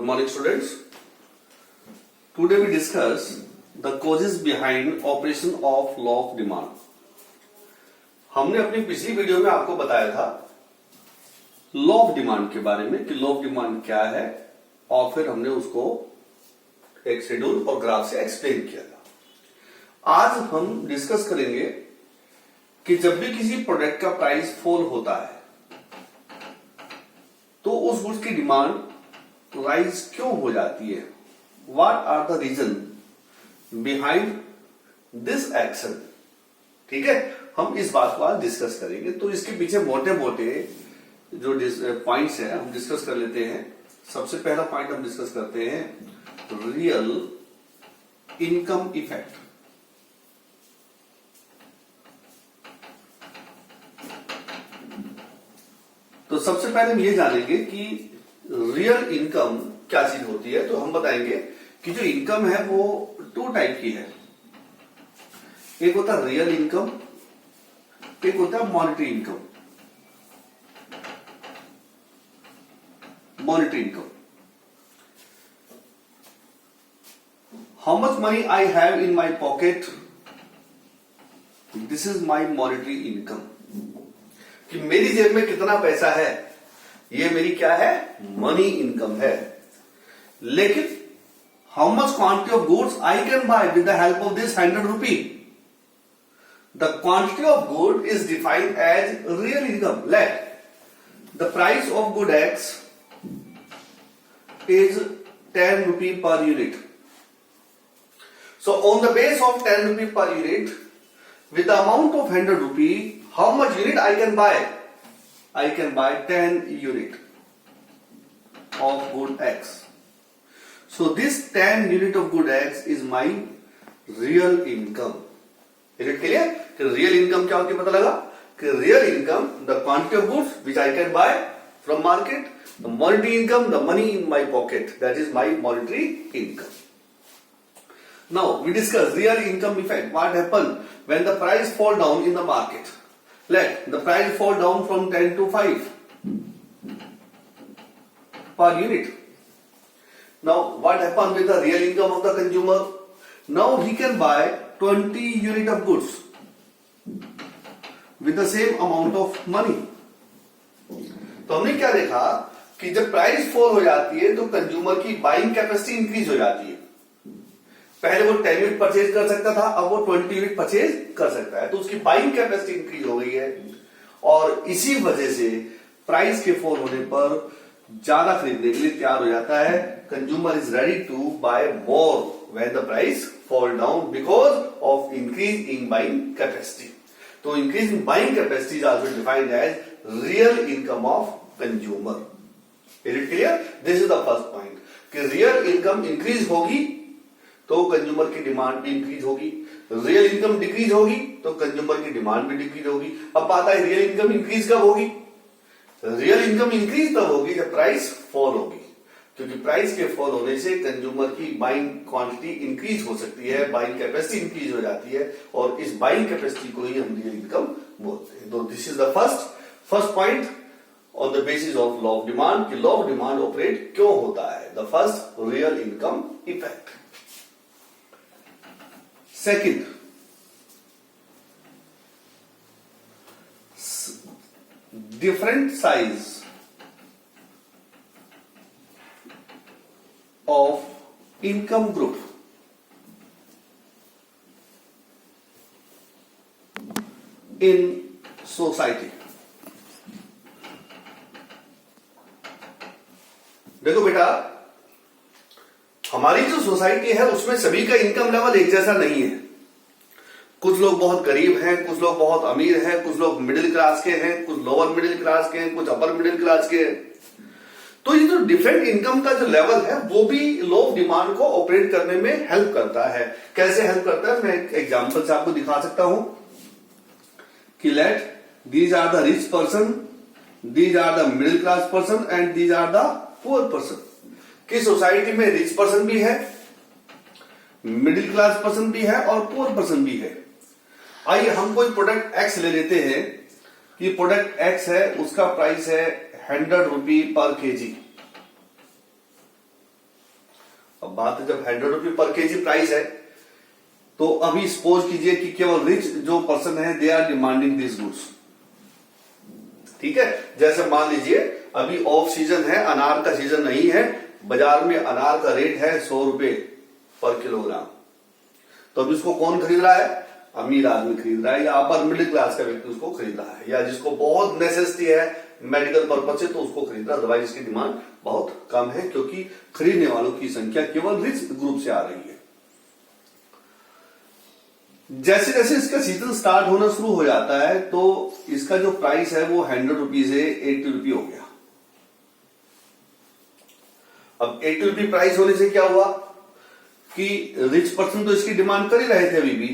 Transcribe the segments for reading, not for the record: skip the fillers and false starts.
morning students. Today we discuss the causes behind operation of law of demand. हमने अपनी पिछली video में आपको बताया था लॉ ऑफ डिमांड के बारे में कि लॉ ऑफ डिमांड क्या है और फिर हमने उसको एक शेड्यूल और ग्राफ से एक्सप्लेन किया था। आज हम डिस्कस करेंगे कि जब भी किसी प्रोडक्ट का प्राइस फॉल होता है तो उस गुड्स की डिमांड राइज क्यों हो जाती है, what are the reason behind this action. ठीक है, हम इस बात को आज डिस्कस करेंगे। तो इसके पीछे मोटे मोटे जो पॉइंट्स है हम डिस्कस कर लेते हैं। सबसे पहला पॉइंट हम डिस्कस करते हैं रियल इनकम इफेक्ट। तो सबसे पहले हम ये जानेंगे कि रियल इनकम क्या चीज होती है। तो हम बताएंगे कि जो इनकम है वो टू टाइप की है। एक होता है रियल इनकम, एक होता है monetary income. Monetary income, how much money I have in my pocket, this is my monetary income. कि मेरी जेब में कितना पैसा है, ये मेरी क्या है, मनी इनकम है। लेकिन how much quantity of goods I can buy with the help of this 100 rupee, the quantity of good is defined as real income. Let the price of good X is 10 rupee per unit. So on the base of 10 rupee per unit, with the amount of 100 rupee, how much unit I can buy? I can buy 10 unit of good X. So this 10 unit of good X is my real income. Is it clear? कि real income क्या होती है पता लगा? कि real income, the quantity of goods which I can buy from market. The monetary income, the money in my pocket, that is my monetary income. Now we discuss real income effect. What happens when the price fall down in the market? Let the price fall down from 10 to 5 per unit. Now what happens with the real income of the consumer? Now he can buy 20 unit of goods with the same amount of money. तो हमने क्या देखा कि जब price fall हो जाती है तो कंज्यूमर की बाइंग कैपेसिटी इंक्रीज हो जाती है। पहले वो 10 यूनिट परचेज कर सकता था, अब वो 20 यूनिट परचेज कर सकता है। तो उसकी बाइंग कैपेसिटी इंक्रीज हो गई है और इसी वजह से प्राइस के फॉल होने पर ज्यादा खरीदने के लिए तैयार हो जाता है। Consumer is ready to buy more when the price fall down because of increase in buying capacity. तो increase in buying capacity is also defined as real income of consumer. Is it clear? This is the first point कि real income increase होगी तो consumer की demand भी increase होगी, real income decrease होगी तो consumer की डिमांड भी डिक्रीज होगी। अब बात है रियल इनकम इंक्रीज कब होगी? रियल इनकम इंक्रीज तब होगी जब प्राइस फॉल होगी, क्योंकि प्राइस के फॉल होने से कंज्यूमर की बाइंग क्वांटिटी इंक्रीज हो सकती है, बाइंग कैपेसिटी इंक्रीज हो जाती है और इस बाइंग कैपेसिटी को ही हम रियल इनकम बोलते हैं। तो this is the first point on the basis of law of demand कि law of demand operate क्यों होता है। The first, real income effect. Second, different size of income group in society। देखो बेटा, हमारी जो सोसाइटी है उसमें सभी का इनकम लेवल एक जैसा नहीं है। कुछ लोग बहुत गरीब हैं, कुछ लोग बहुत अमीर हैं, कुछ लोग मिडिल क्लास के हैं, कुछ लोअर मिडिल क्लास के हैं, कुछ अपर मिडिल क्लास के हैं। तो ये जो डिफरेंट इनकम का जो लेवल है वो भी लॉ ऑफ डिमांड को ऑपरेट करने में हेल्प करता है। कैसे हेल्प करता है, मैं एक एग्जांपल से आपको दिखा सकता हूं कि let these are the rich person, these are the middle class person and these are the poor person. कि सोसाइटी में रिच पर्सन भी है, मिडिल क्लास पर्सन भी है और पुअर पर्सन भी है। आइए हम कोई प्रोडक्ट एक्स ले लेते हैं कि प्रोडक्ट एक्स है, उसका प्राइस है 100 रुपी पर केजी। बात जब 100 रुपये पर केजी प्राइस है, तो अभी सपोज कीजिए कि केवल रिच जो पर्सन है they are demanding this goods. ठीक है, जैसे मान लीजिए अभी ऑफ सीजन है, अनार का सीजन नहीं है, बाजार में अनार का रेट है 100 रुपए पर किलोग्राम। तो अभी उसको कौन खरीद रहा है? अमीर आदमी खरीद रहा है, या अपर मिडिल क्लास का व्यक्ति उसको खरीद रहा है, या जिसको बहुत नेसेसिटी है मेडिकल पर्पज से तो उसको खरीद रहा है। अदरवाइज इसकी डिमांड बहुत कम है, क्योंकि खरीदने वालों की संख्या केवल रिच ग्रुप से आ रही है। जैसे जैसे इसका सीजन स्टार्ट होना शुरू हो जाता है तो इसका जो प्राइस है वो 100 रुपी से 80 रुपी हो गया। अब 80 रुपी प्राइस होने से क्या हुआ कि रिच पर्सन तो इसकी डिमांड कर ही रहे थे। अभी भी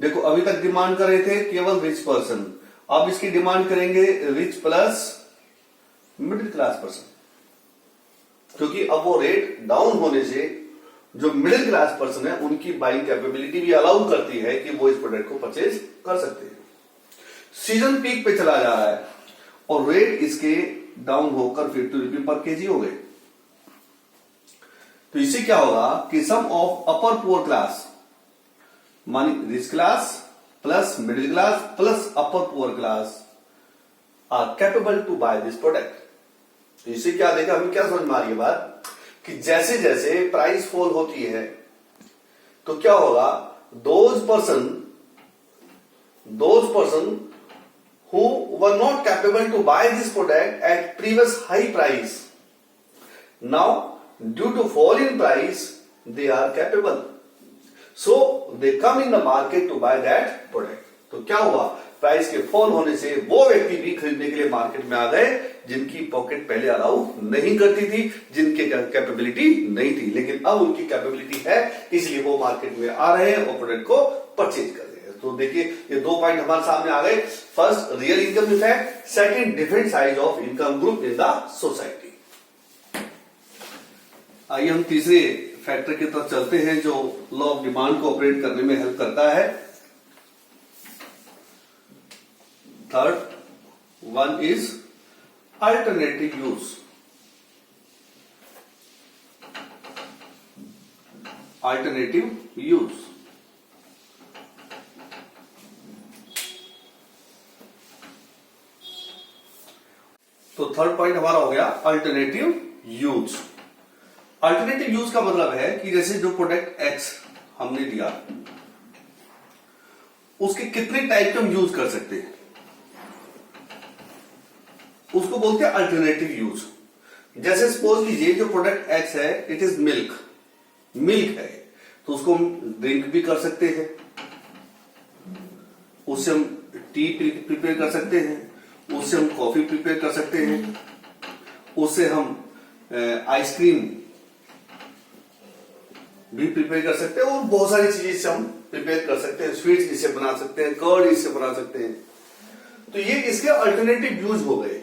देखो, अभी तक डिमांड कर रहे थे केवल रिच पर्सन, अब इसकी डिमांड करेंगे rich plus middle class person, क्योंकि अब वो रेट डाउन होने से जो मिडिल क्लास पर्सन है उनकी बाइंग कैपेबिलिटी भी अलाउ करती है कि वो इस प्रोडक्ट को परचेज कर सकते हैं। सीजन पीक पे चला जा रहा है और रेट इसके डाउन होकर 50 रुपये पर केजी हो गए। तो इससे क्या होगा कि sum of upper poor class मानी rich class plus middle class plus upper poor class are capable to buy this product. तो इससे क्या देखा, हमें क्या समझ में आ रही है बात कि जैसे जैसे प्राइस फॉल होती है तो क्या होगा, those person who were not capable to buy this product at previous high price, now due to fall in price they are capable, so they come in the market to buy that product। तो क्या हुआ, price के fall होने से वो व्यक्ति भी खरीदने के लिए मार्केट में आ गए जिनकी पॉकेट पहले अलाउ नहीं करती थी, जिनके कैपेबिलिटी नहीं थी, लेकिन अब उनकी कैपेबिलिटी है, इसलिए वो मार्केट में आ रहे हैं और प्रोडक्ट को परचेज कर रहे हैं। तो देखिए ये 2 पॉइंट हमारे सामने आ गए। First real income effect, second different size of income group in the society. आइए हम तीसरे फैक्टर की तरफ चलते हैं जो लॉ ऑफ डिमांड को ऑपरेट करने में हेल्प करता है। Third one is alternative use. Alternative use, तो थर्ड पॉइंट हमारा हो गया अल्टरनेटिव यूज। अल्टरनेटिव यूज का मतलब है कि जैसे जो प्रोडक्ट एक्स हमने दिया उसके कितने टाइप के हम यूज कर सकते हैं, उसको बोलते हैं अल्टरनेटिव यूज। जैसे सपोज कीजिए जो प्रोडक्ट एक्स है इट इज मिल्क है, तो उसको हम ड्रिंक भी कर सकते हैं, उससे हम टी प्रिपेयर कर सकते हैं, उससे हम कॉफी प्रिपेयर कर सकते हैं, उससे हम आइसक्रीम भी प्रिपेयर कर सकते हैं और बहुत सारी चीजें इससे हम प्रिपेयर कर सकते हैं, स्वीट्स इससे बना सकते हैं, कर्ड इससे बना सकते हैं। तो ये इसके अल्टरनेटिव यूज हो गए।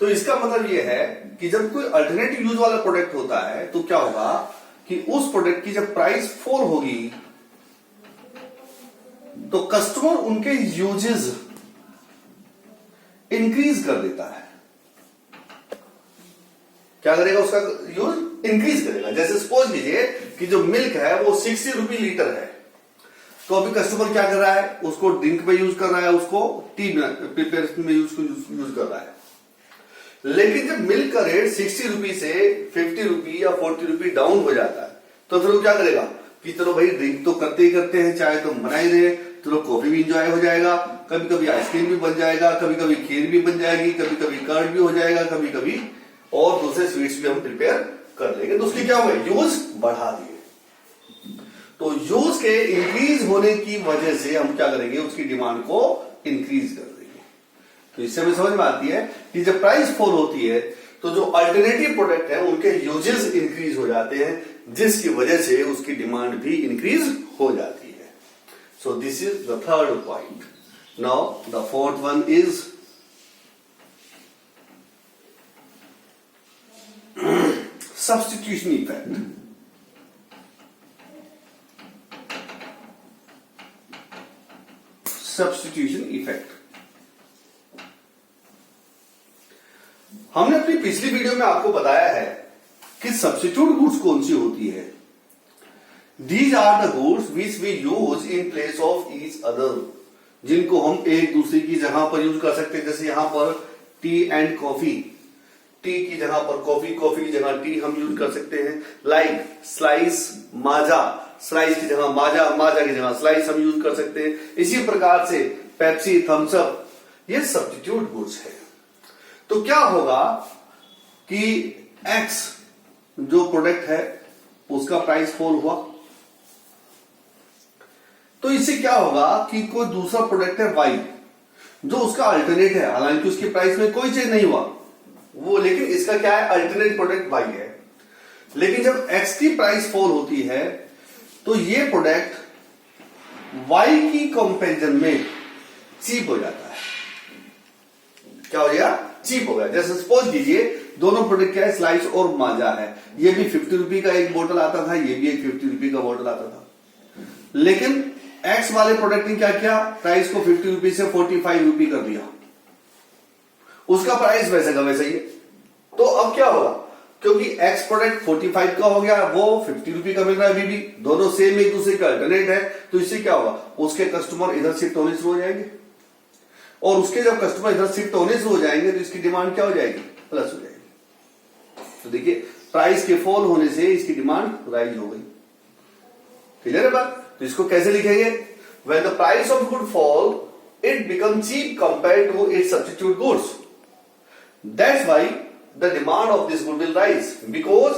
तो इसका मतलब ये है कि जब कोई अल्टरनेटिव यूज वाला प्रोडक्ट होता है तो क्या होगा कि उस प्रोडक्ट की जब प्राइस फॉल होगी तो कस्टमर उनके यूजेस इंक्रीज कर देता है। क्या करेगा, उसका यूज इंक्रीज करेगा। जैसे सपोज कीजिए कि जो मिल्क है वो 60 रुपये लीटर है, तो अभी कस्टमर क्या कर रहा है, उसको ड्रिंक में यूज कर रहा है, उसको टी प्रिपेयर में यूज कर रहा है। लेकिन जब मिल्क का रेट 60 रुपी से 50 रुपी या 40 रुपी डाउन हो जाता है तो फिर वो क्या करेगा कि चलो भाई ड्रिंक तो करते ही करते हैं, चाहे तो बना ही रहे, चलो कॉफी भी इंजॉय हो जाएगा, कभी कभी आइसक्रीम भी बन जाएगा, कभी कभी खीर भी बन जाएगी, कभी कभी कर्ड भी हो जाएगा, कभी कभी और दूसरे स्वीट्स भी हम प्रिपेयर कर लेंगे। तो उसकी क्या हुआ, यूज बढ़ा दिए। तो यूज के इंक्रीज होने की वजह से हम क्या करेंगे, उसकी डिमांड को इंक्रीज कर देंगे। तो इससे हमें समझ में आती है कि जब प्राइस फॉल होती है तो जो अल्टरनेटिव प्रोडक्ट है उनके यूजेस इंक्रीज हो जाते हैं, जिसकी वजह से उसकी डिमांड भी इंक्रीज हो जाती है। So this is the third point. Now the fourth one is substitution effect. Substitution effect हमने अपनी पिछली वीडियो में आपको बताया है कि सब्स्टिट्यूट गुड्स कौन सी होती है। These are the goods which we use in place of each other, जिनको हम एक दूसरे की जगह पर यूज कर सकते हैं। जैसे यहां पर टी एंड कॉफी, टी की जगह पर कॉफी, कॉफी की जगह टी हम यूज कर सकते हैं। लाइक स्लाइस माजा, स्लाइस की जगह माजा, माजा की जगह स्लाइस हम यूज कर सकते हैं। इसी प्रकार से पेप्सी, थम्स अप, ये सब्स्टिट्यूट गुड्स है। तो क्या होगा कि एक्स जो प्रोडक्ट है उसका प्राइस फॉल हुआ, तो इससे क्या होगा कि कोई दूसरा प्रोडक्ट है वाई जो उसका अल्टरनेट है, हालांकि उसकी प्राइस में कोई चेंज नहीं हुआ वो, लेकिन इसका क्या है, अल्टरनेट प्रोडक्ट वाई है। लेकिन जब एक्स की प्राइस फॉल होती है तो ये प्रोडक्ट वाई की कंपैरिजन में चीप हो जाता है। क्या हो गया, चीप हो गया। जैसे सपोज कीजिए दोनों प्रोडक्ट क्या है, स्लाइस और माजा है। ये भी 50 रुपए का एक बोतल आता था, ये भी एक 50 रुपए का बोतल आता था, लेकिन एक्स वाले प्रोडक्ट ने क्या किया, प्राइस को 50 रुपए से 45 रुपए कर दिया। उसका प्राइस वैसे का वैसे ही है। तो अब क्या होगा, क्योंकि एक्स प्रोडक्ट 45 का हो गया, वो 50 रुपए का मिल रहा है, अभी भी दोनों सेम एक दूसरे का अल्टरनेट है। तो इससे क्या होगा, उसके कस्टमर इधर शिफ्ट होने शुरू हो जाएंगे, और उसके जब कस्टमर इधर शिफ्ट होने शुरू हो जाएंगे तो इसकी डिमांड क्या हो जाएगी, प्लस हो जाएगी। तो देखिए प्राइस के फॉल होने से इसकी डिमांड राइज हो गई। क्लियर है बात। तो इसको कैसे लिखेंगे, when the price of good fall it become cheap compare to its substitute goods, that's why the demand of this good will rise, because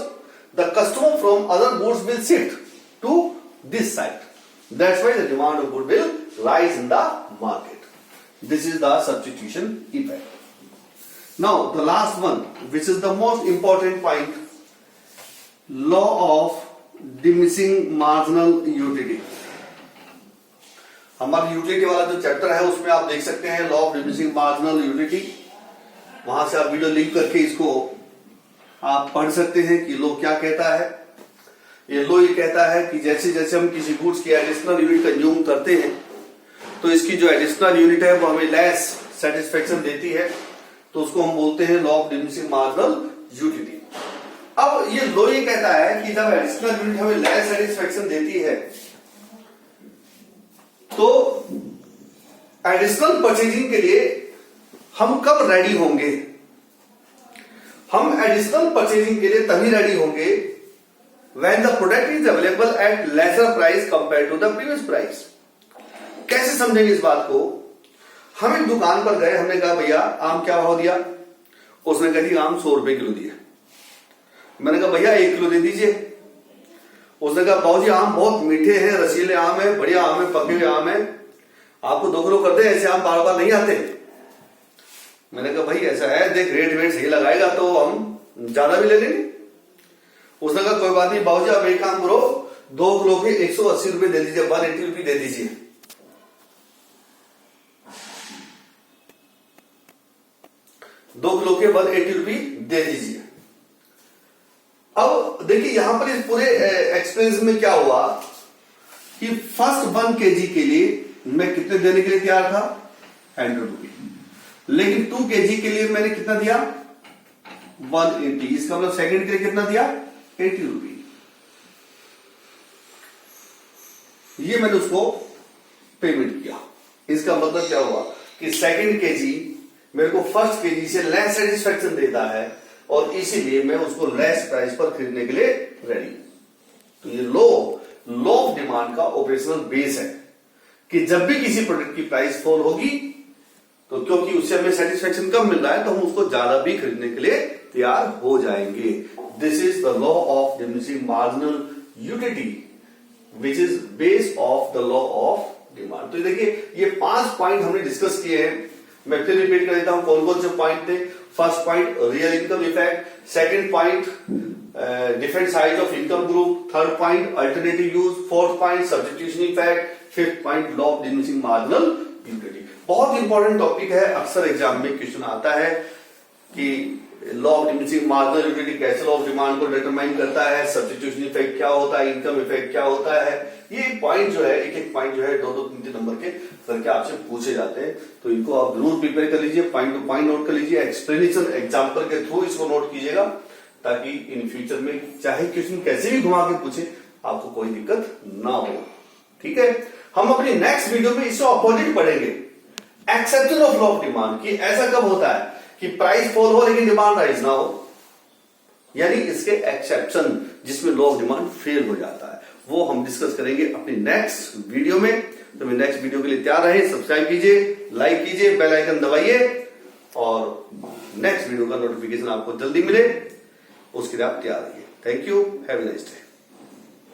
the customer from other goods will shift to this side. That's why the demand of good will rise in the market. This is the substitution effect. Now the last one, which is the most important point, law of diminishing marginal utility. हमारा utility वाला जो chapter है उसमें आप देख सकते हैं law of diminishing marginal utility, वहां से आप वीडियो लिंक करके इसको आप पढ़ सकते हैं कि लो क्या कहता है। ये लो ये कहता है कि जैसे जैसे हम किसी गुड्स की एडिशनल यूनिट कंज्यूम करते हैं तो इसकी जो एडिशनल यूनिट है वो हमें लेस सेटिस्फेक्शन देती है, तो उसको हम बोलते हैं law of diminishing marginal utility. अब ये लो ये कहता है कि जब एडिशनल यूनिट हमें लेस सेटिस्फेक्शन देती है तो एडिशनल परचेजिंग के लिए हम कब रेडी होंगे, हम एडिशनल परचेजिंग के लिए तभी रेडी होंगे when the product is available at lesser price compare to the previous price. कैसे समझेंगे इस बात को, हम एक दुकान पर गए, हमने कहा भैया आम क्या भाव दिया, उसने कह दिया आम 100 रुपए किलो दिया। मैंने कहा भैया 1 किलो दे दीजिए। उसने कहा बाबूजी आम बहुत मीठे हैं, रसीले आम है, बढ़िया आम है, पके हुए आम है, आपको 2 किलो कर दे, ऐसे आम बार बार नहीं आते। मैंने कहा भाई ऐसा है, देख रेट वेट सही लगाएगा तो हम ज्यादा भी ले लेंगे। उसने कहा कोई बात नहीं बाबूजी आप एक काम करो, 2 किलो के 180 रुपए दे दीजिए, 180 रुपए दे दीजिए। दो किलो के 180 रुपए दे दीजिए। अब देखिए यहां पर इस पूरे एक्सपीरियंस में क्या हुआ कि फर्स्ट 1 kg के लिए मैं कितने देने के लिए तैयार था, 100 रुपए, लेकिन 2 kg के लिए मैंने कितना दिया, 180। इसका मतलब सेकंड के लिए कितना दिया, 80 रुपए। ये मैंने उसको पेमेंट किया। इसका मतलब क्या हुआ कि सेकंड केजी मेरे को फर्स्ट केजी से लेस सेटिस्फेक्शन देता है और इसीलिए मैं उसको लेस प्राइस पर खरीदने के लिए रेडी। तो ये लॉ ऑफ डिमांड का ऑपरेशनल बेस है कि जब भी किसी प्रोडक्ट की प्राइस फॉल होगी तो क्योंकि उससे हमें सेटिस्फेक्शन कम मिल रहा है तो हम उसको ज्यादा भी खरीदने के लिए तैयार हो जाएंगे। This is the law of diminishing marginal utility which is base of the law of demand. तो देखिए ये 5 पॉइंट हमने डिस्कस किए हैं। मैं फिर रिपीट कर देता हूं कौन कौन से पॉइंट थे। First point real income effect, second point different size of income group, third point alternative use, fourth point substitution effect, fifth point law of diminishing marginal utility. बहुत इंपॉर्टेंट टॉपिक है, अक्सर एग्जाम में question आता है कि law of diminishing marginal utility कैसे law of demand को determine करता है, सब्स्टिट्यूशन इफेक्ट क्या होता है, इनकम इफेक्ट क्या होता है। ये पॉइंट जो है एक एक पॉइंट जो है 2-2, 3-3 नंबर के करके आपसे पूछे जाते हैं, तो इनको आप जरूर प्रिपेयर कर लीजिए, पॉइंट टू पॉइंट नोट कर लीजिए, एक्सप्लेनेशन एग्जाम्पल के थ्रू इसको नोट कीजिएगा ताकि इन फ्यूचर में चाहे क्वेश्चन कैसे भी घुमा के पूछे आपको कोई दिक्कत ना हो। ठीक है, हम अपनी नेक्स्ट वीडियो में इससे ऑपोजिट पढ़ेंगे, exception of law of demand, कि ऐसा कब होता है कि प्राइस फॉल हो लेकिन डिमांड राइज ना हो, यानी इसके एक्सेप्शन जिसमें लॉ ऑफ डिमांड फेल हो जाता है, वो हम डिस्कस करेंगे अपनी नेक्स्ट वीडियो में। तो मैं नेक्स्ट वीडियो के लिए तैयार रहे, सब्सक्राइब कीजिए, लाइक कीजिए, बेल आइकन दबाइए और नेक्स्ट वीडियो का नोटिफिकेशन आपको जल्दी मिले, उसके लिए आप तैयार रहिए। Thank you, have a nice day.